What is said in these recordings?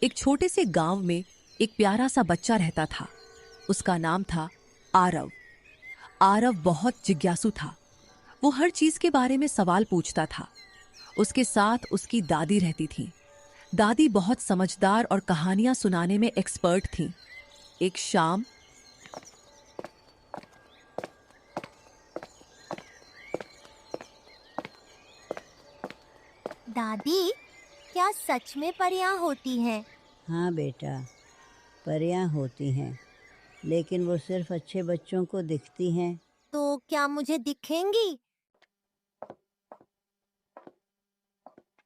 एक छोटे से गांव में एक प्यारा सा बच्चा रहता था। उसका नाम था आरव। आरव बहुत जिज्ञासु था। वो हर चीज के बारे में सवाल पूछता था। उसके साथ उसकी दादी रहती थी। दादी बहुत समझदार और कहानियां सुनाने में एक्सपर्ट थी। एक शाम दादी, क्या सच में परियां होती हैं? हाँ बेटा, परियां होती हैं, लेकिन वो सिर्फ अच्छे बच्चों को दिखती हैं। तो क्या मुझे दिखेंगी?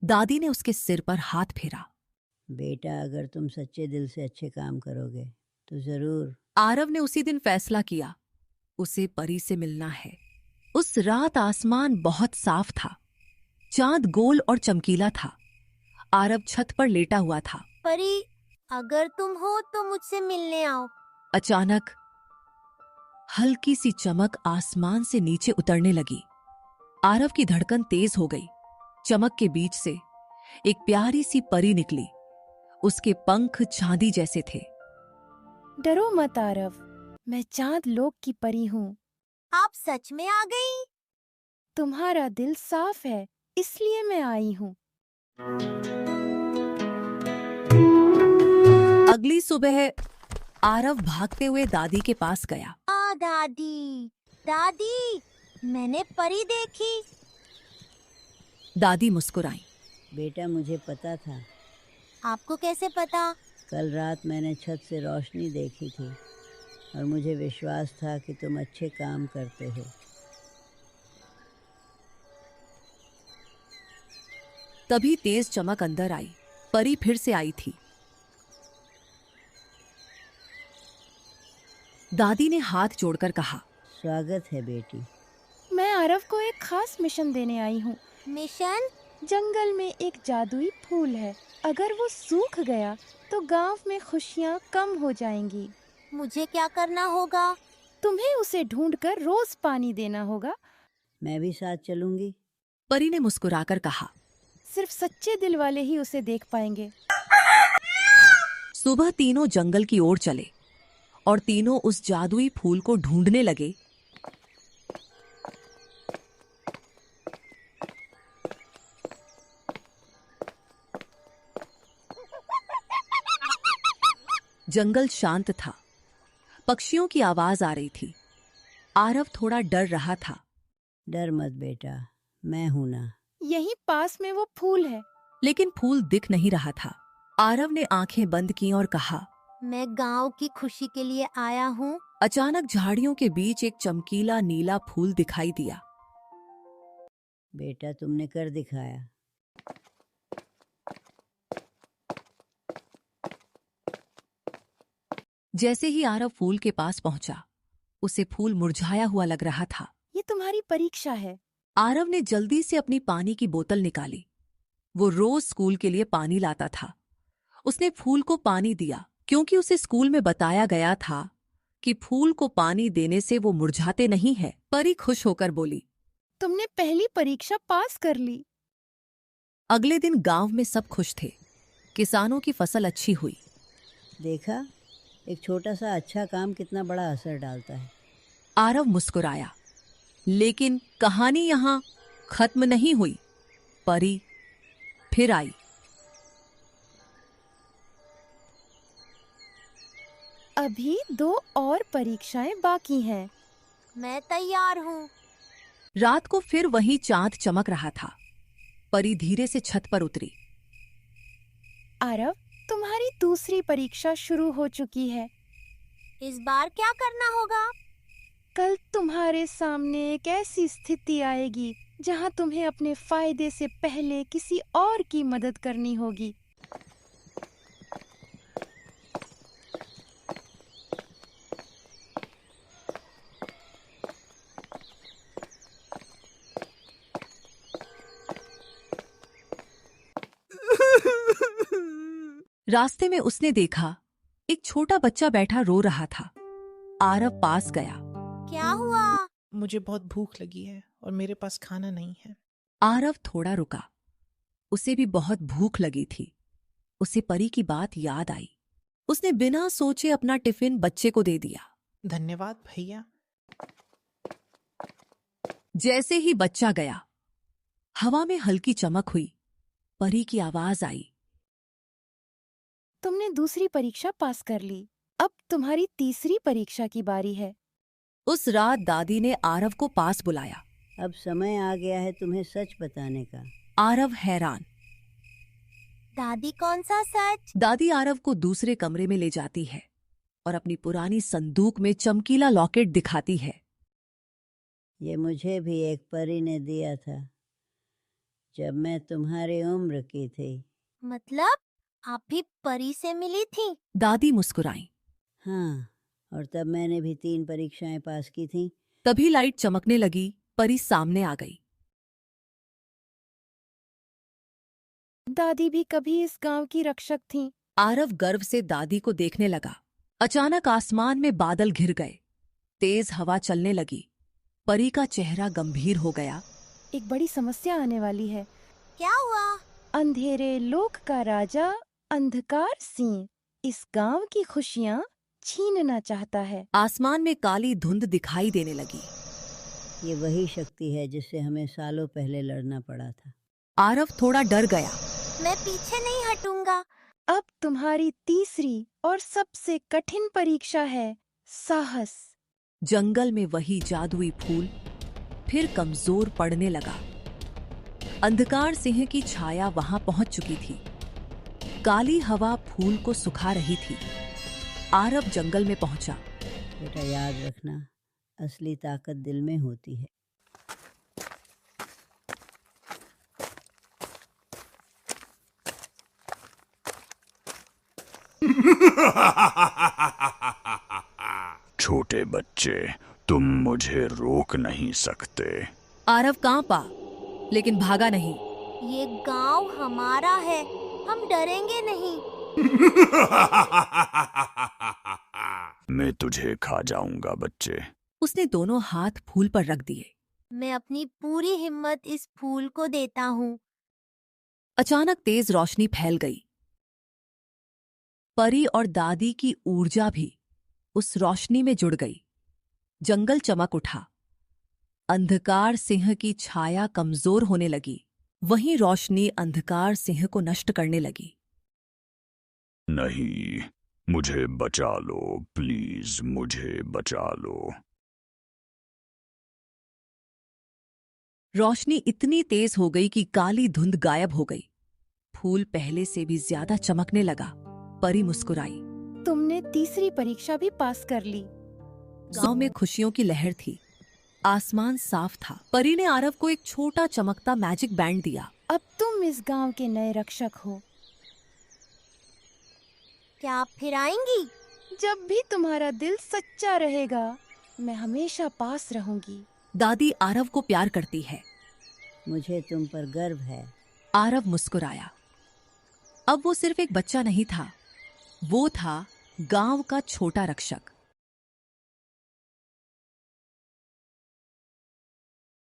दादी ने उसके सिर पर हाथ फेरा। बेटा, अगर तुम सच्चे दिल से अच्छे काम करोगे तो जरूर। आरव ने उसी दिन फैसला किया, उसे परी से मिलना है। उस रात आसमान बहुत साफ था। चांद गोल और चमकीला था। आरव छत पर लेटा हुआ था। परी, अगर तुम हो तो मुझसे मिलने आओ। अचानक हल्की सी चमक आसमान से नीचे उतरने लगी। आरव की धड़कन तेज हो गई। चमक के बीच से एक प्यारी सी परी निकली। उसके पंख चांदी जैसे थे। डरो मत आरव, मैं चांद लोक की परी हूँ। आप सच में आ गई? तुम्हारा दिल साफ है, इसलिए मैं आई हूँ। अगली सुबह आरव भागते हुए दादी के पास गया। दादी, दादी, मैंने परी देखी। दादी मुस्कुराई। बेटा, मुझे पता था। आपको कैसे पता? कल रात मैंने छत से रोशनी देखी थी और मुझे विश्वास था कि तुम अच्छे काम करते हो। तभी तेज चमक अंदर आई। परी फिर से आई थी। दादी ने हाथ जोड़कर कहा, स्वागत है बेटी। मैं आरव को एक खास मिशन देने आई हूँ। मिशन? जंगल में एक जादुई फूल है, अगर वो सूख गया तो गांव में खुशियाँ कम हो जाएंगी। मुझे क्या करना होगा? तुम्हें उसे ढूंढकर रोज पानी देना होगा। मैं भी साथ चलूंगी। परी ने मुस्कुराकर कहा। सिर्फ सच्चे दिल वाले ही उसे देख पाएंगे। सुबह तीनों जंगल की ओर चले और तीनों उस जादुई फूल को ढूंढने लगे। जंगल शांत था। पक्षियों की आवाज आ रही थी। आरव थोड़ा डर रहा था। डर मत बेटा, मैं हूं ना। यहीं पास में वो फूल है। लेकिन फूल दिख नहीं रहा था। आरव ने आंखें बंद की और कहा, मैं गांव की खुशी के लिए आया हूँ। अचानक झाड़ियों के बीच एक चमकीला नीला फूल दिखाई दिया। बेटा, तुमने कर दिखाया। जैसे ही आरव फूल के पास पहुंचा, उसे फूल मुरझाया हुआ लग रहा था। ये तुम्हारी परीक्षा है। आरव ने जल्दी से अपनी पानी की बोतल निकाली। वो रोज स्कूल के लिए पानी लाता था। उसने फूल को पानी दिया क्योंकि उसे स्कूल में बताया गया था कि फूल को पानी देने से वो मुरझाते नहीं है। परी खुश होकर बोली, तुमने पहली परीक्षा पास कर ली। अगले दिन गांव में सब खुश थे। किसानों की फसल अच्छी हुई। देखा, एक छोटा सा अच्छा काम कितना बड़ा असर डालता है। आरव मुस्कुराया। लेकिन कहानी यहां खत्म नहीं हुई। परी फिर आई। अभी 2 और परीक्षाएं बाकी हैं। मैं तैयार हूँ। रात को फिर वही चांद चमक रहा था। परी धीरे से छत पर उतरी। आरव, तुम्हारी दूसरी परीक्षा शुरू हो चुकी है। इस बार क्या करना होगा? कल तुम्हारे सामने एक ऐसी स्थिति आएगी जहां तुम्हें अपने फायदे से पहले किसी और की मदद करनी होगी। रास्ते में उसने देखा एक छोटा बच्चा बैठा रो रहा था। आरव पास गया। क्या हुआ? मुझे बहुत भूख लगी है और मेरे पास खाना नहीं है। आरव थोड़ा रुका। उसे भी बहुत भूख लगी थी। उसे परी की बात याद आई। उसने बिना सोचे अपना टिफिन बच्चे को दे दिया। धन्यवाद भैया। जैसे ही बच्चा गया, हवा में हल्की चमक हुई। परी की आवाज आई, तुमने दूसरी परीक्षा पास कर ली। अब तुम्हारी तीसरी परीक्षा की बारी है। उस रात दादी ने आरव को पास बुलाया। अब समय आ गया है तुम्हें सच बताने का। आरव हैरान। दादी कौन सा सच? दादी आरव को दूसरे कमरे में ले जाती है और अपनी पुरानी संदूक में चमकीला लॉकेट दिखाती है। ये मुझे भी एक परी ने दिया था जब मैं तुम्हारी उम्र की थी। मतलब आप भी परी से मिली थी? दादी मुस्कुराई। हाँ, और तब मैंने भी 3 परीक्षाएं पास की थीं। तभी लाइट चमकने लगी। परी सामने आ गई। दादी भी कभी इस गांव की रक्षक थीं। आरव गर्व से दादी को देखने लगा। अचानक आसमान में बादल घिर गए। तेज हवा चलने लगी। परी का चेहरा गंभीर हो गया। एक बड़ी समस्या आने वाली है। क्या हुआ? अंधेरे लोक का राजा अंधकार सिंह इस गांव की खुशियां छीनना चाहता है। आसमान में काली धुंध दिखाई देने लगी। ये वही शक्ति है जिससे हमें सालों पहले लड़ना पड़ा था। आरव थोड़ा डर गया। मैं पीछे नहीं हटूंगा। अब तुम्हारी तीसरी और सबसे कठिन परीक्षा है साहस। जंगल में वही जादुई फूल फिर कमजोर पड़ने लगा। अंधकार सिंह की छाया वहां पहुंच चुकी थी। काली हवा फूल को सुखा रही थी। आरव जंगल में पहुंचा। बेटा याद रखना, असली ताकत दिल में होती है। छोटे बच्चे, तुम मुझे रोक नहीं सकते। आरव कांपा, लेकिन भागा नहीं। ये गांव हमारा है, हम डरेंगे नहीं। मैं तुझे खा जाऊंगा बच्चे। उसने दोनों हाथ फूल पर रख दिए। मैं अपनी पूरी हिम्मत इस फूल को देता हूँ। अचानक तेज रोशनी फैल गई। परी और दादी की ऊर्जा भी उस रोशनी में जुड़ गई। जंगल चमक उठा। अंधकार सिंह की छाया कमजोर होने लगी। वहीं रोशनी अंधकार सिंह को नष्ट करने लगी। नहीं, मुझे बचा लो प्लीज, मुझे बचा लो। रोशनी इतनी तेज हो गई कि काली धुंध गायब हो गई। फूल पहले से भी ज्यादा चमकने लगा। परी मुस्कुराई। तुमने तीसरी परीक्षा भी पास कर ली। गांव में खुशियों की लहर थी। आसमान साफ था। परी ने आरव को एक छोटा चमकता मैजिक बैंड दिया। अब तुम इस गांव के नए रक्षक हो। क्या आप फिर आएंगी? जब भी तुम्हारा दिल सच्चा रहेगा, मैं हमेशा पास रहूंगी। दादी आरव को प्यार करती है। मुझे तुम पर गर्व है। आरव मुस्कुराया। अब वो सिर्फ एक बच्चा नहीं था, वो था गांव का छोटा रक्षक।